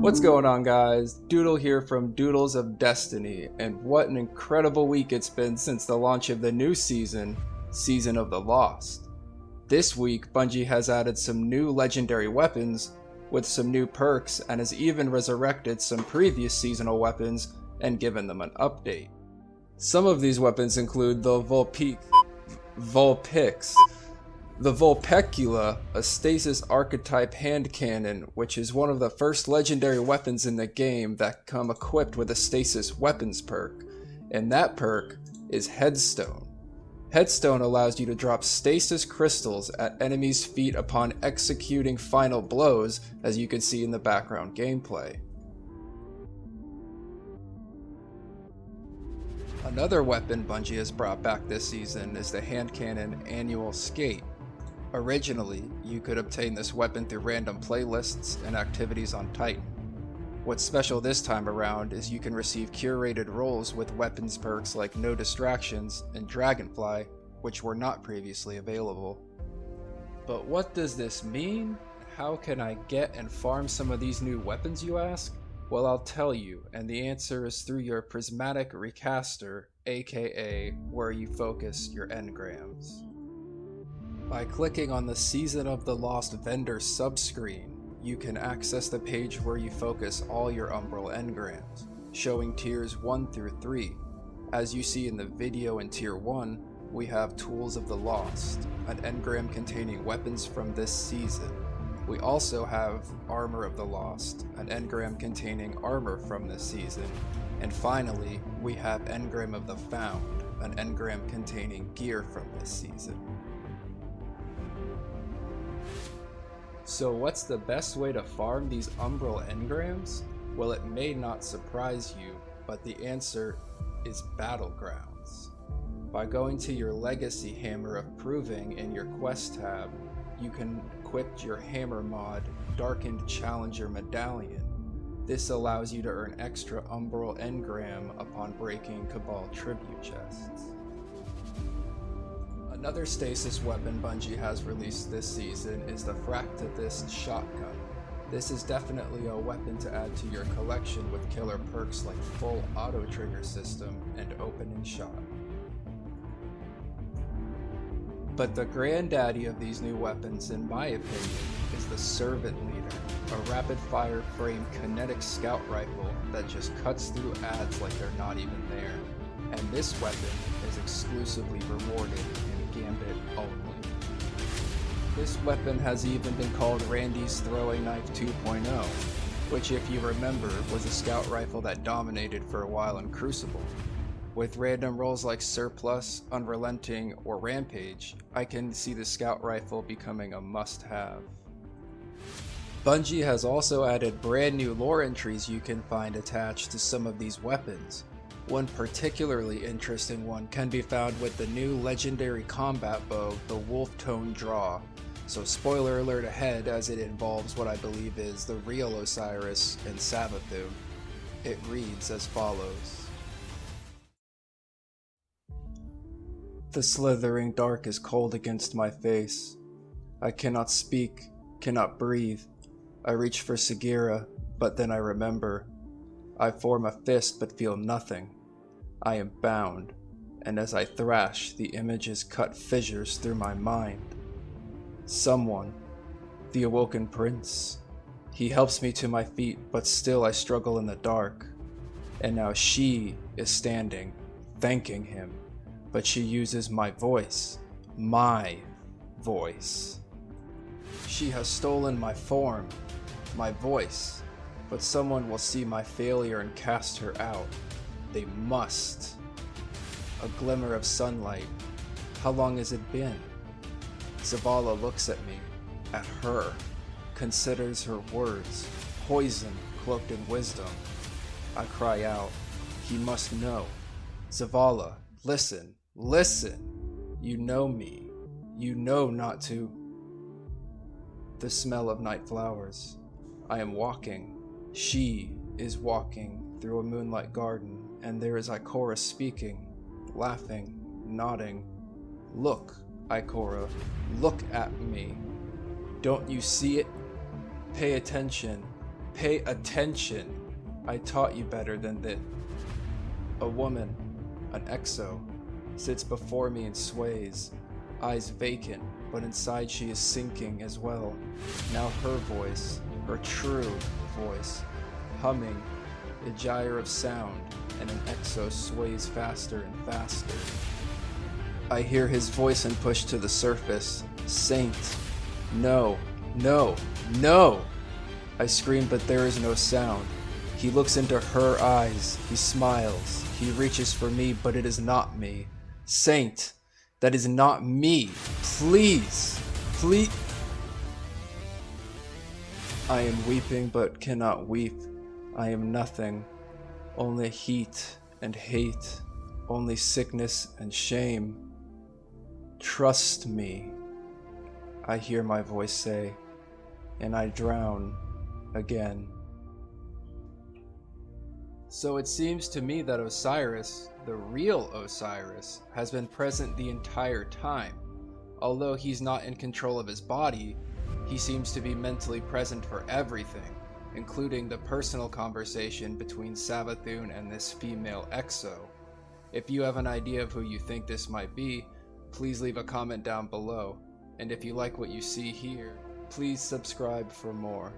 What's going on, guys? Doodle here from Doodles of Destiny, and what an incredible week it's been since the launch of the new season, Season of the Lost. This week, Bungie has added some new legendary weapons with some new perks and has even resurrected some previous seasonal weapons and given them an update. Some of these weapons include the Vulpix, the Vulpecula, a Stasis archetype hand cannon, which is one of the first legendary weapons in the game that come equipped with a Stasis Weapons perk, and that perk is Headstone. Headstone allows you to drop stasis crystals at enemies' feet upon executing final blows, as you can see in the background gameplay. Another weapon Bungie has brought back this season is the hand cannon Annual Skate. Originally, you could obtain this weapon through random playlists and activities on Titan. What's special this time around is you can receive curated roles with weapons perks like No Distractions and Dragonfly, which were not previously available. But what does this mean? How can I get and farm some of these new weapons, you ask? Well, I'll tell you, and the answer is through your Prismatic Recaster, aka where you focus your engrams. By clicking on the Season of the Lost vendor subscreen, you can access the page where you focus all your Umbral engrams, showing tiers 1 through 3. As you see in the video in tier 1, we have Tools of the Lost, an engram containing weapons from this season. We also have Armor of the Lost, an engram containing armor from this season. And finally, we have Engram of the Found, an engram containing gear from this season. So what's the best way to farm these Umbral engrams? Well, it may not surprise you, but the answer is Battlegrounds. By going to your Legacy Hammer of Proving in your Quest tab, you can equip your hammer mod, Darkened Challenger Medallion. This allows you to earn extra Umbral engram upon breaking Cabal tribute chests. Another stasis weapon Bungie has released this season is the Fractathist Shotgun. This is definitely a weapon to add to your collection with killer perks like full auto trigger system and opening shot. But the granddaddy of these new weapons, in my opinion, is the Servant Leader, a rapid-fire frame kinetic scout rifle that just cuts through ads like they're not even there. And this weapon is exclusively rewarded in Gambit only. This weapon has even been called Randy's Throwing Knife 2.0, which, if you remember, was a scout rifle that dominated for a while in Crucible. With random roles like Surplus, Unrelenting, or Rampage, I can see the scout rifle becoming a must-have. Bungie has also added brand new lore entries you can find attached to some of these weapons. One particularly interesting one can be found with the new legendary combat bow, the Wolf Tone Draw. So spoiler alert ahead, as it involves what I believe is the real Osiris and Savathûn. It reads as follows. The slithering dark is cold against my face. I cannot speak, cannot breathe. I reach for Sagira, but then I remember. I form a fist but feel nothing. I am bound, and as I thrash, the images cut fissures through my mind. Someone, the awoken prince. He helps me to my feet, but still I struggle in the dark. And now she is standing, thanking him, but she uses my voice. She has stolen my form, my voice, but someone will see my failure and cast her out. They must. A glimmer of sunlight. How long has it been? Zavala looks at me, at her, considers her words, poison cloaked in wisdom. I cry out, he must know. Zavala, listen, listen. You know me. You know not to. The smell of night flowers. I am walking. She is walking through a moonlight garden, and there is Ikora speaking, laughing, nodding. Look, Ikora, look at me. Don't you see it? Pay attention. Pay attention. I taught you better than this. A woman, an exo, sits before me and sways, eyes vacant, but inside she is sinking as well. Now her voice, her true voice, humming, a gyre of sound, and an exo sways faster and faster. I hear his voice and push to the surface. Saint. No, no, no! I scream, but there is no sound. He looks into her eyes. He smiles. He reaches for me, but it is not me. Saint, that is not me. Please, please. I am weeping, but cannot weep. I am nothing. Only heat and hate. Only sickness and shame. Trust me, I hear my voice say, and I drown again. So it seems to me that Osiris, the real Osiris, has been present the entire time. Although he's not in control of his body, he seems to be mentally present for everything, including the personal conversation between Savathun and this female exo. If you have an idea of who you think this might be, please leave a comment down below. And if you like what you see here, please subscribe for more.